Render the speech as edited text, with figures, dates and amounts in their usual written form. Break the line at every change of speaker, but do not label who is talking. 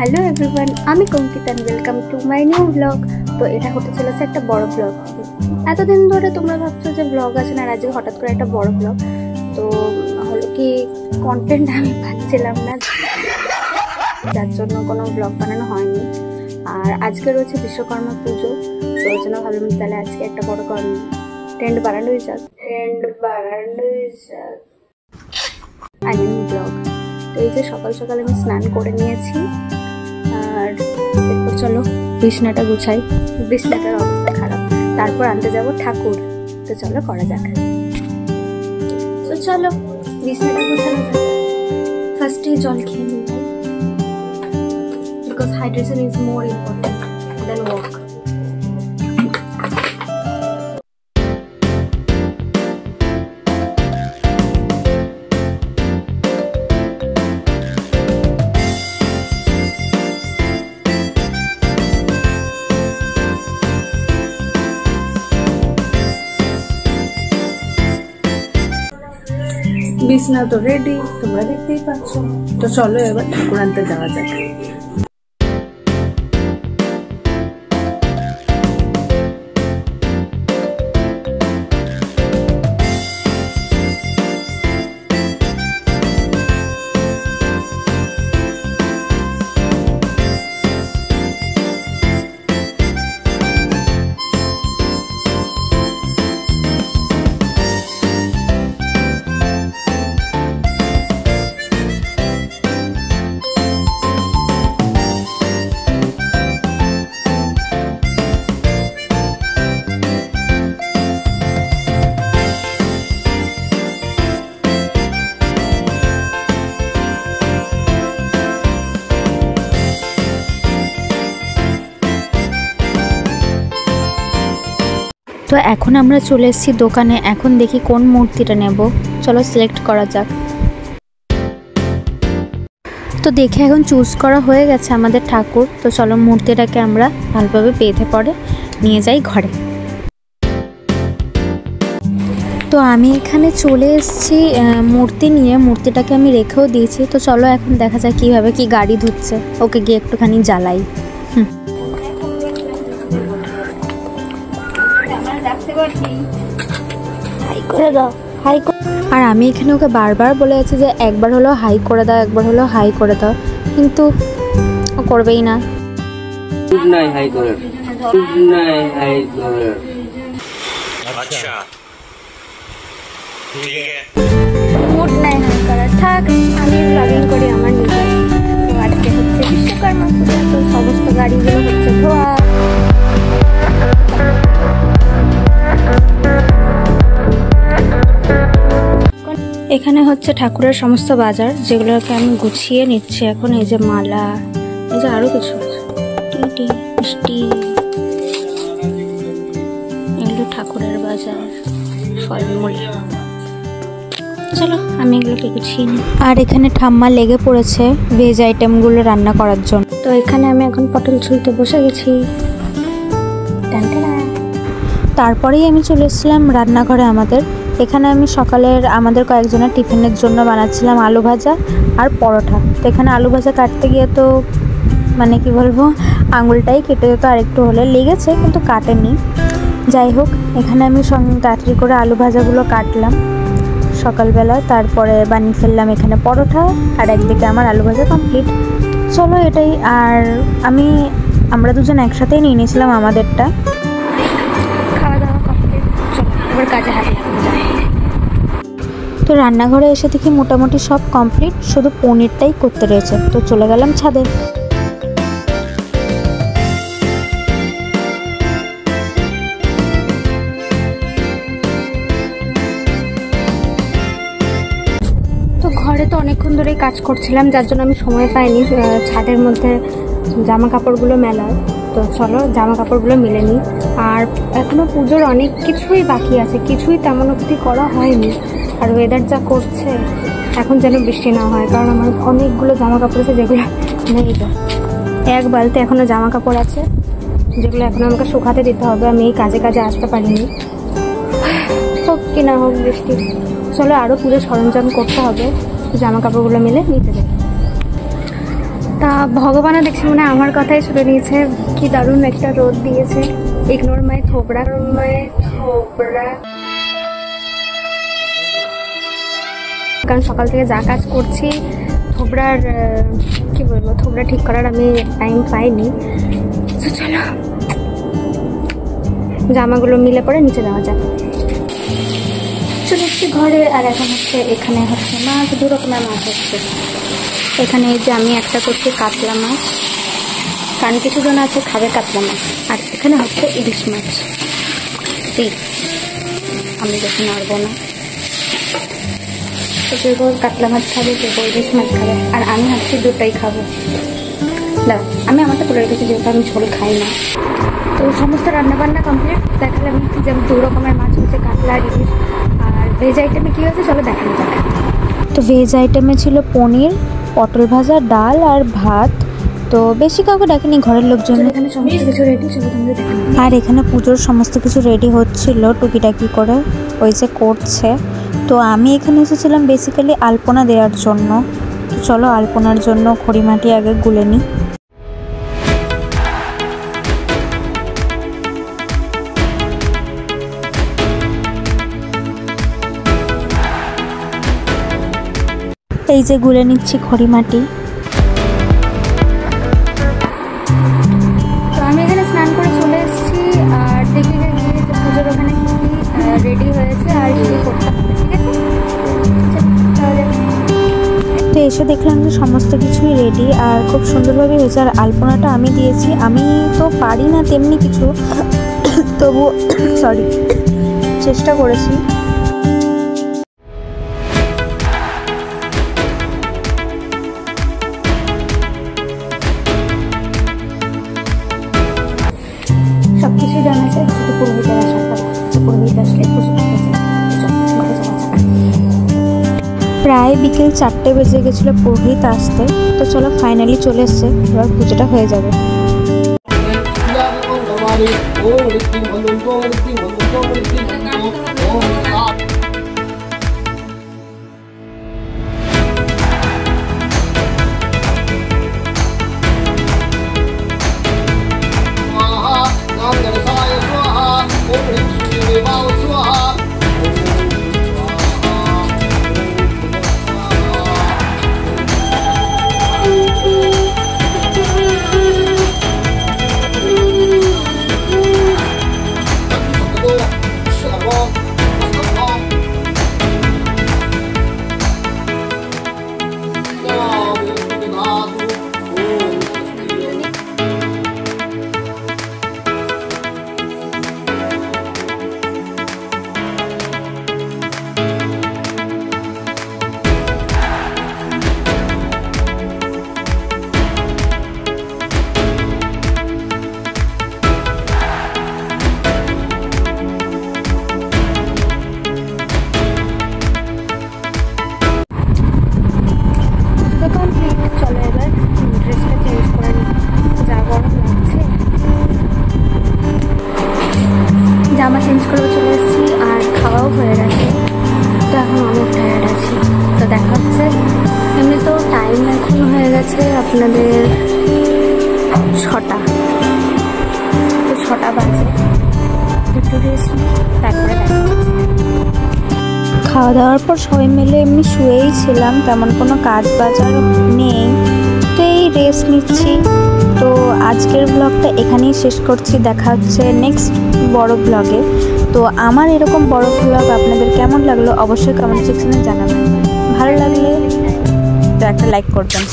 Hello everyone, আমি Konkita, welcome to my new blog. তো এটা হতে চলেছে একটা বড় ব্লগ। এতদিন ধরে তোমরা ভাবছো যে ব্লগ আছে না, আর আজকে হঠাৎ করে একটা বড় ব্লগ। তো হলো কি, কন্টেন্ট আমি পাচ্ছিলাম না, যার জন্য কোনো ব্লগ বানানো হয়নি। আর আজকে রয়েছে বিশ্বকর্মা পুজো, তো ওই জন্য ভাবলাম তাহলে আজকে একটা বড় ট্রেন্ড বানানোই যাক আই মিন ব্লগ। তো এই যে সকাল সকাল আমি স্নান করে নিয়েছি, আর এরপর চলো বিছনাটা গুছাই। বিছনাটার অবস্থা খারাপ, তারপর আনতে যাব ঠাকুর। তো চলো করা যাক। তো চলো বিছনাটা গুছানো যাক। ফার্স্টেই জল খেয়ে নিই, because hydration is more important than walk. বিছনা তো রেডি, তোমরা দেখতেই পাচ্ছ। তো চলো এবার ঠাকুর আনতে যাওয়া যাক। তো এখন আমরা চলে এসেছি দোকানে। এখন দেখি কোন মূর্তিটা নেব, চলো সিলেক্ট করা যাক। তো দেখে এখন চুজ করা হয়ে গেছে আমাদের ঠাকুর। তো চলো মূর্তিটাকে আমরা ভালোভাবে বেঁধে পরে নিয়ে যাই ঘরে। তো আমি এখানে চলে এসেছি মূর্তি নিয়ে, মূর্তিটাকে আমি রেখেও দিয়েছি। তো চলো এখন দেখা যায় কীভাবে কি গাড়ি ধুচ্ছে, ওকে গিয়ে একটুখানি জ্বালাই। আর আমি এখানে ওকে বারবার বলে আছি যে একবার হলো হাই করে দাও, একবার হলো হাই করে দাও, কিন্তু ও করবেই না। মুড নাই হাই করার, থাক আমি ব্লগিং করি আমার নিজের। তো আজকে হচ্ছে বিশ্বকর্মা পূজা, তো সমস্ত গাড়িগুলো হচ্ছে ধোয়া। এখানে হচ্ছে ঠাকুরের সমস্ত বাজার, যেগুলোকে আমি গুছিয়ে নিচ্ছি এখন। এই যে মালা, এই যে আরো কিছু টিটি মিষ্টি, এগুলো ঠাকুরের বাজার, ফলমূল। চলো আমি এগুলোকে গুছিয়ে নিই। আর এখানে ঠাম্মা লেগে পড়েছে ভেজ আইটেমগুলো রান্না করার জন্য। তো এখানে আমি এখন পটল ছুলতে বসে গেছি। তারপরেই আমি চলে এসেছিলাম রান্নাঘরে আমাদের। এখানে আমি সকালের আমাদের কয়েকজনের টিফিনের জন্য বানাচ্ছিলাম আলু ভাজা আর পরোটা। তো এখানে আলু ভাজা কাটতে গিয়ে তো মানে কি বলবো, আঙুলটাই কেটে যেত, আর একটু হলে লেগেছে কিন্তু কাটেনি। যাই হোক, এখানে আমি তাড়াতাড়ি করে আলু ভাজাগুলো কাটলাম সকালবেলা, তারপরে বানিয়ে ফেললাম এখানে পরোটা, আর একদিকে আমার আলু ভাজা কমপ্লিট। চলো এটাই। আর আমরা দুজন একসাথেই নিয়ে নিয়েছিলাম আমাদেরটা। খাওয়া দাওয়া কমপ্লিট, চলো এবার কাজে হাত লাগানো যায়। তো রান্নাঘরে এসে দেখি মোটামুটি সব কমপ্লিট, শুধু পনিরটাই করতে রয়েছে। তো চলে গেলাম ছাদে। তো ঘরে তো অনেকক্ষণ ধরেই কাজ করছিলাম, যার জন্য আমি সময় পাইনি ছাদের মধ্যে জামা কাপড়গুলো মেলার। তো চলো জামা কাপড়গুলো মিলে নিই। আর এখনো পুজোর অনেক কিছুই বাকি আছে, কিছুই তেমন অবধি করা হয়নি। আর ওয়েদার যা করছে, এখন যেন বৃষ্টি না হয়, কারণ আমার অনেকগুলো জামা কাপড় আছে যেগুলো নেই। তো এক বালতি এখনো জামা কাপড় আছে, যেগুলো এখন আমাকে শুকাতে দিতে হবে। আমি এই কাজে কাজে আসতে পারিনি, হোক কি না হোক বৃষ্টি। চলো আরও পুজোর সরঞ্জাম করতে হবে, জামা কাপড়গুলো মিলে নিতে যাই।
তা ভগবানও দেখছি মনে হয় আমার কথাই শুনে নিয়েছে। কি দারুণ একটা রোদ দিয়েছে। ইগনোর মাই থোবড়া। কারণ সকাল থেকে যা কাজ করছি থোবড়ার কি বলবো, থোবড়া ঠিক করার আমি টাইম পাইনি। তো চলো জামাগুলো মিলে পরে নিচে যাওয়া যাক। চলে এসছি ঘরে। আর এখন হচ্ছে এখানে হচ্ছে মাছ, 2 রকমের মাছ হচ্ছে এখানে। এই যে আমি একটা করছি কাতলা মাছ, কারণ কিছু জন আছে খাবে কাতলা মাছ। আর এখানে হচ্ছে ইলিশ মাছ। আমি দেখে নাড়বো না, তো কেউ কাতলা মাছ খাবে, কেউ ইলিশ মাছ খাবে, আর আমি হচ্ছে দুটাই খাবো। দাও আমি আমারটা তুলে রেখেছি যেহেতু আমি ঝোল খাই না। তো সমস্ত রান্নাবান্না কমপ্লিট। দেখালাম যে 2 রকমের মাছ হচ্ছে, কাতলা আর ইলিশ। আর ভেজ আইটেমে কী হয়েছে চলো দেখানো যাক।
তো ভেজ আইটেমে ছিল পনির, পটল ভাজা, ডাল আর ভাত। তো বেশি কাউকে ডাকিনি, ঘরের লোকজন।
এখানে সমস্ত কিছু রেডি, চলো তোমরা দেখো।
আর এখানে পুজোর সমস্ত কিছু রেডি হচ্ছিল টুকিটাকি করে, ওই যে করছে। তো আমি এখানে এসেছিলাম বেসিক্যালি আলপনা দেওয়ার জন্য। তো চলো আলপনার জন্য খড়িমাটি আগে গুলে নিই। এই যে গুলে নিচ্ছি খড়িমাটি।
তো আমি এখানে স্নান করে চলে এসেছি। আর দেখে গিয়ে যে পুজোর ওখানে কি রেডি হয়েছে আর কি করতে হবে, ঠিক আছে।
তো এসে দেখলাম যে সমস্ত কিছুই রেডি আর খুব সুন্দরভাবে হয়েছে। আর আলপনাটা আমি দিয়েছি। আমি তো পারি না তেমনি কিছু, তবু সরি চেষ্টা করেছি।
সব কিছুই জানা যায়, শুধু পুরোহিতের আসার কথা। পুরোহিত আসলে পুজো করতে যায়।
প্রায় বিকেল 4টে বেজে গেছিলো পুরোহিত আসতে। তো চলো ফাইনালি চলে এসছে, এবার পুজোটা হয়ে যাবে।
জামা চেঞ্জ করে চলে এসেছি আর খাওয়াও হয়ে গেছে। তো এখন অনেক টায়ার্ড আছি। তো দেখা হচ্ছে। এমনি তো টাইম এখন হয়ে গেছে আপনাদের 6টা। তো 6টা বাজে, একটু রেস্ট, তারপরে দেখা হচ্ছে।
খাওয়া দাওয়ার পর সবাই মিলে এমনি শুয়েই ছিলাম, তেমন কোনো কাজ বাজ আর নেই। তো এই রেস্ট নিচ্ছি। তো আজকের ব্লগটা এখানেই শেষ করছি। দেখা হচ্ছে নেক্সট বড় ব্লগে। তো আমার এরকম বড় ব্লগ আপনাদের কেমন লাগলো অবশ্যই কমেন্ট সেকশনে জানাবেন। ভালো লাগলে তো একটা লাইক করবেন।